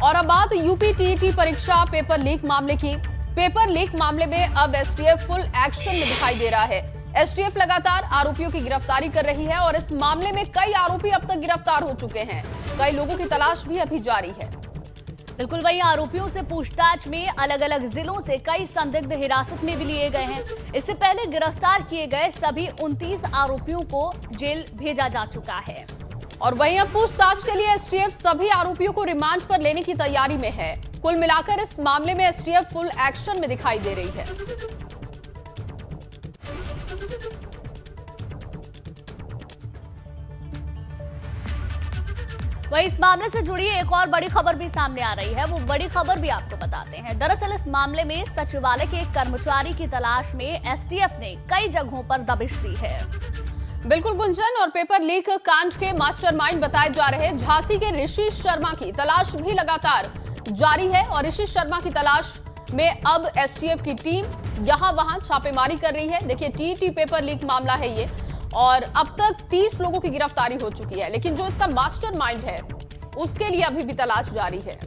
और अब बात यूपी टीईटी परीक्षा पेपर लीक मामले की। पेपर लीक मामले में अब एसटीएफ फुल एक्शन में दिखाई दे रहा है। एसटीएफ लगातार आरोपियों की गिरफ्तारी कर रही है और इस मामले में कई आरोपी अब तक गिरफ्तार हो चुके हैं। कई लोगों की तलाश भी अभी जारी है। बिल्कुल, वही आरोपियों से पूछताछ में अलग अलग जिलों से कई संदिग्ध हिरासत में भी लिए गए हैं। इससे पहले गिरफ्तार किए गए सभी 29 आरोपियों को जेल भेजा जा चुका है। और वहीं अब पूछताछ के लिए एसटीएफ सभी आरोपियों को रिमांड पर लेने की तैयारी में है। कुल मिलाकर इस मामले में एसटीएफ फुल एक्शन में दिखाई दे रही है। वहीं इस मामले से जुड़ी एक और बड़ी खबर भी सामने आ रही है। वो बड़ी खबर भी आपको बताते हैं। दरअसल इस मामले में सचिवालय के एक कर्मचारी की तलाश में एसटीएफ ने कई जगहों पर दबिश दी है। बिल्कुल गुंजन, और पेपर लीक कांड के मास्टरमाइंड बताए जा रहे झांसी के ऋषि शर्मा की तलाश भी लगातार जारी है। और ऋषि शर्मा की तलाश में अब एसटीएफ की टीम यहां वहां छापेमारी कर रही है। देखिए, टीईटी पेपर लीक मामला है ये, और अब तक 30 लोगों की गिरफ्तारी हो चुकी है। लेकिन जो इसका मास्टरमाइंड है उसके लिए अभी भी तलाश जारी है।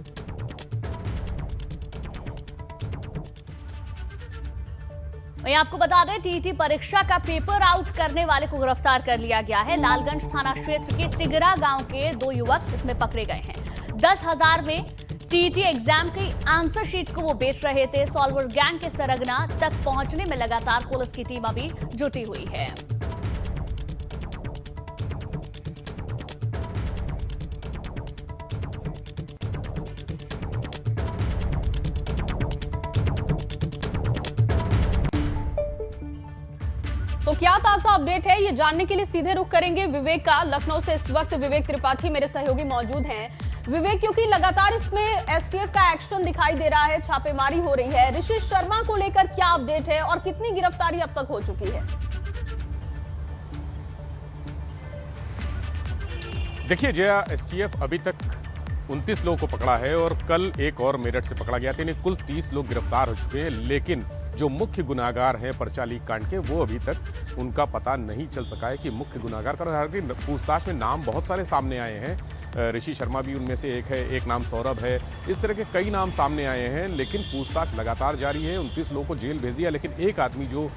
वहीं आपको बता दें, टीईटी परीक्षा का पेपर आउट करने वाले को गिरफ्तार कर लिया गया है। लालगंज थाना क्षेत्र के तिगरा गांव के 2 युवक इसमें पकड़े गए हैं। 10,000 में टीईटी एग्जाम की आंसर शीट को वो बेच रहे थे। सॉल्वर गैंग के सरगना तक पहुंचने में लगातार पुलिस की टीम अभी जुटी हुई है। तो क्या ताजा अपडेट है, ये जानने के लिए सीधे रुख करेंगे विवेक का। लखनऊ से इस वक्त विवेक त्रिपाठी मेरे सहयोगी मौजूद हैं। विवेक, क्योंकि लगातार इसमें एसटीएफ का एक्शन दिखाई दे रहा है, छापेमारी हो रही है, ऋषि शर्मा को लेकर क्या अपडेट है और कितनी गिरफ्तारी अब तक हो चुकी है? देखिए जया, एसटीएफ अभी तक 29 लोगों को पकड़ा है और कल एक और मेरठ से पकड़ा गया था। यानी कुल 30 लोग गिरफ्तार हो चुके हैं। लेकिन जो मुख्य गुनाहगार हैं पर्चा लीक कांड के, वो अभी तक उनका पता नहीं चल सका है कि मुख्य गुनाहगार का। हालांकि पूछताछ में नाम बहुत सारे सामने आए हैं। ऋषि शर्मा भी उनमें से एक है, एक नाम सौरभ है। इस तरह के कई नाम सामने आए हैं, लेकिन पूछताछ लगातार जारी है। 29 लोगों को जेल भेज दिया, लेकिन एक आदमी जो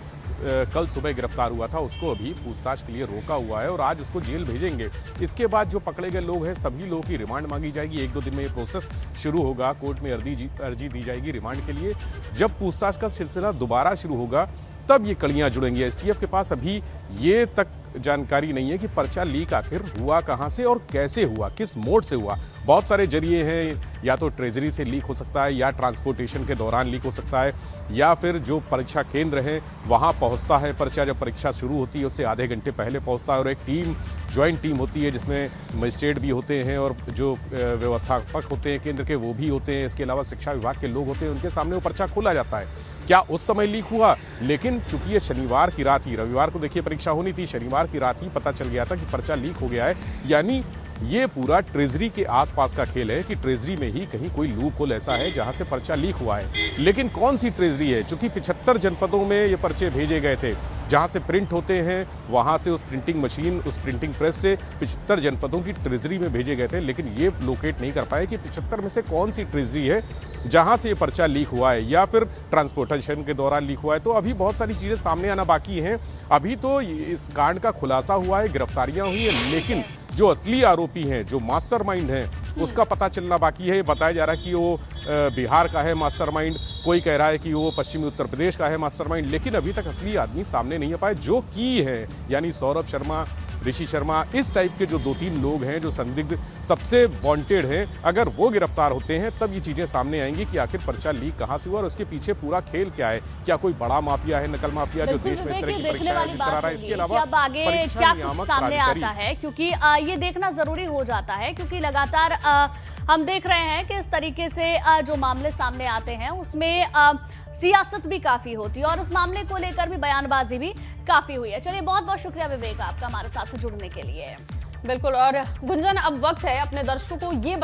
कल सुबह गिरफ्तार हुआ था उसको अभी पूछताछ के लिए रोका हुआ है और आज उसको जेल भेजेंगे। इसके बाद जो पकड़े गए लोग हैं सभी लोगों की रिमांड मांगी जाएगी। 1-2 दिन में ये प्रोसेस शुरू होगा। कोर्ट में अर्जी दी जाएगी रिमांड के लिए। जब पूछताछ का सिलसिला दोबारा शुरू होगा तब ये कड़ियां जुड़ेंगी। एसटीएफ के पास अभी ये तक जानकारी नहीं है कि पर्चा लीक आखिर हुआ कहां से और कैसे हुआ, किस मोड से हुआ। बहुत सारे जरिए हैं, या तो ट्रेजरी से लीक हो सकता है, या ट्रांसपोर्टेशन के दौरान लीक हो सकता है, या फिर जो परीक्षा केंद्र है वहां पहुंचता है पर्चा। जब परीक्षा शुरू होती है उससे आधे घंटे पहले पहुंचता है और एक टीम, ज्वाइंट टीम होती है जिसमें मजिस्ट्रेट भी होते हैं और जो व्यवस्थापक होते हैं केंद्र के वो भी होते हैं। इसके अलावा शिक्षा विभाग के लोग होते हैं, उनके सामने वो पर्चा खोला जाता है। क्या उस समय लीक हुआ? लेकिन चूंकि ये शनिवार की रात ही, रविवार को देखिए परीक्षा होनी थी, शनिवार की रात ही पता चल गया था कि पर्चा लीक हो गया है। यानी ये पूरा ट्रेजरी के आसपास का खेल है कि ट्रेजरी में ही कहीं कोई लूप होल ऐसा है जहां से पर्चा लीक हुआ है। लेकिन कौन सी ट्रेजरी है? चूंकि 75 जनपदों में ये पर्चे भेजे गए थे, जहां से प्रिंट होते हैं वहां से उस प्रिंटिंग मशीन, उस प्रिंटिंग प्रेस से 75 जनपदों की ट्रेजरी में भेजे गए थे। लेकिन ये लोकेट नहीं कर पाए कि 75 में से कौन सी ट्रेजरी है जहां से ये पर्चा लीक हुआ है, या फिर ट्रांसपोर्टेशन के दौरान लीक हुआ है। तो अभी बहुत सारी चीजें सामने आना बाकी हैं। अभी तो इस कांड का खुलासा हुआ है, गिरफ्तारियां हुई हैं, लेकिन जो असली आरोपी हैं, जो मास्टरमाइंड हैं, उसका पता चलना बाकी है। बताया जा रहा है कि वो बिहार का है मास्टरमाइंड, कोई कह रहा है कि वो पश्चिमी उत्तर प्रदेश का है मास्टरमाइंड, लेकिन अभी तक असली आदमी सामने नहीं आ पाए। जो की है, यानी सौरभ शर्मा, ऋषि शर्मा, इस टाइप के जो 2-3 लोग हैं जो संदिग्ध सबसे वांटेड हैं, अगर वो गिरफ्तार होते हैं तब ये चीजें सामने आएंगी कि आखिर पर्चा लीक कहां से हुआ और उसके पीछे पूरा खेल क्या है। क्या कोई बड़ा माफिया है, नकल माफिया, जो देश में इस तरह की परीक्षाएं आयोजित करा रहा है? इसके अलावा अब आगे क्या कुछ सामने आता है, क्योंकि ये देखना जरूरी हो जाता है, क्योंकि लगातार हम देख रहे हैं कि इस तरीके से जो मामले सामने आते हैं उसमें सियासत भी काफी होती है और इस मामले को लेकर भी बयानबाजी भी काफी हुई है। चलिए, बहुत बहुत शुक्रिया विवेक आपका हमारे साथ जुड़ने के लिए। बिल्कुल, और गुंजन अब वक्त है अपने दर्शकों को ये